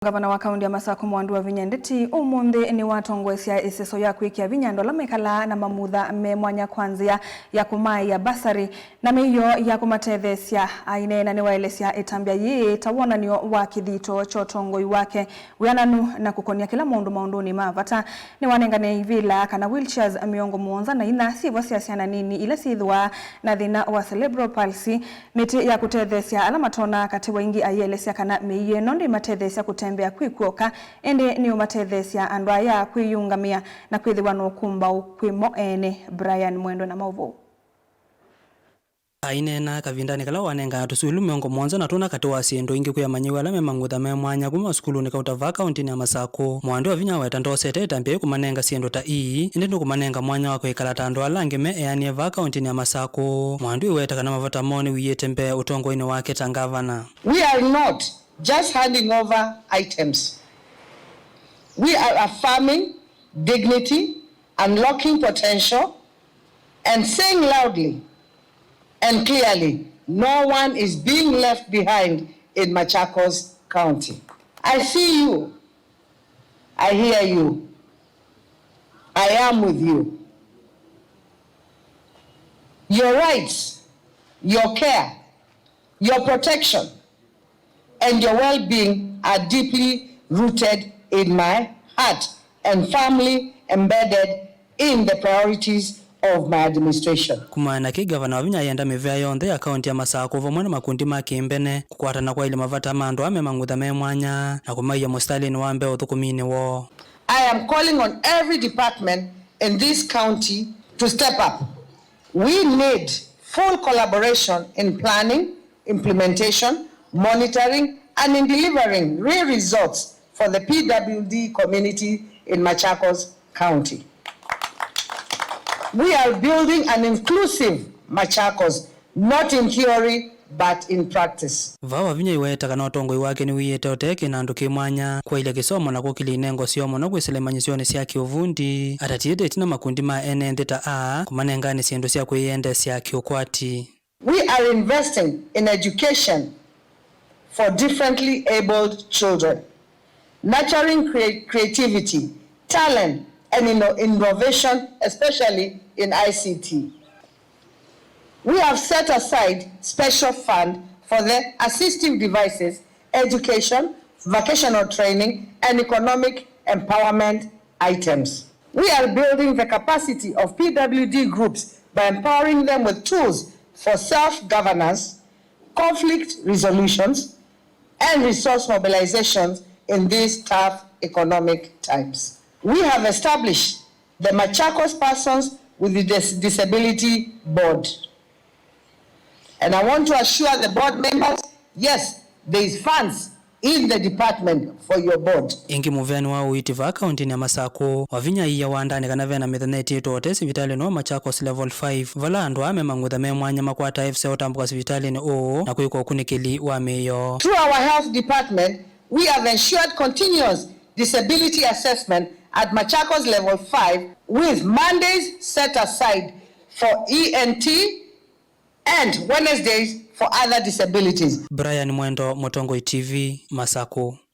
Ngavana wa Kaunti ya Masaku Muandu Wavinya Ndeti Umunthi Niwatongoesya Iseso ya Kwikia Vinya ndola Mekalaa na Mamutha me Mwanya kwanzia ya Kumaaia Bursary na Miio ya Kumatetheesya ainena niwaelesya etambia yi tawonanio wa kithito chotongoi wake wiananu na kukonia kila mundu maunduni mavata niwanengane ivila kana wheelchairs miongo muonza na ina sivyo siasiana nini ila sithwa na thina wa cerebral palsy miti ya kutetheesya ala matona kati waingi aielesya kana Miio nondi matetheesya kutembea kwikuoka ende ni umatetheesya andu aya kwiyungamia na kwithiwa no kumba ukwimo ene Brian Mwendo na mauvu ainena kavindani kala wanenga tusulu miongo mwanza na tuna kati wa siendo ingi kuyamanyiwa ala memangutha me Mwanya kuma skulu ni Kaunti Kaondini ya Masaku Muandu Wavinya weta ndosete tambia kumanenga siendo ta indi ndo kumanenga Mwanya wako ikala tando alange me eani Kaondini ya Masaku Muandu weta kana mavata moni wiyetembe utongo ine wake ta Ngavana. We are not just handing over items. We are affirming dignity, unlocking potential, and saying loudly and clearly, no one is being left behind in Machakos County. I see you. I hear you. I am with you. Your rights, your care, your protection, and your well-being are deeply rooted in my heart and firmly embedded in the priorities of my administration. Kumaaia ki Gavana Wavinya yenda mivea yonthe ya Kaunti ya Masaku vamwe na makundi ma kimbene kukwatana kwa ile mavata mandu ame mangutha me Mwanya na kumaiya mustalini wa mbeo thukumini wo. I am calling on every department in this county to step up. We need full collaboration in planning, implementation, monitoring, and in delivering real results for the PWD community in Machakos County. We are building an inclusive Machakos, not in theory, but in practice. Wavinya iweta kana utongoi wake ni wiyete oteke na andu ki Mwanya kwa ile kisomo na kukili inengo siomo na kwiselemanyisione sya kiuvundi atatiete tina makundi ma ene ndeta a kumanengani siendo sya kuiende sya kiukwati. We are investing in education for differently abled children, nurturing creativity, talent, and innovation, especially in ICT. We have set aside special fund for the assistive devices, education, vocational training, and economic empowerment items. We are building the capacity of PWD groups by empowering them with tools for self-governance, conflict resolutions, and resource mobilization in these tough economic times. We have established the Machakos Persons with Disability Board. And I want to assure the board members, yes, there is funds in the department for your board. Ingi muveni wa uiti Kaondini ya Masaku Wavinya iya wandani kana vena mithaneti itote sivitali no Machakos level 5 vala andu ame mangutha me Mwanya makwata FC otambuka sivitali ni o na kuiko kunikili wa Miio. Through our health department, we have ensured continuous disability assessment at Machakos level 5 with Mondays set aside for ENT and Wednesdays for other disabilities. Brian Mwendo, Motongoi TV, Masaku.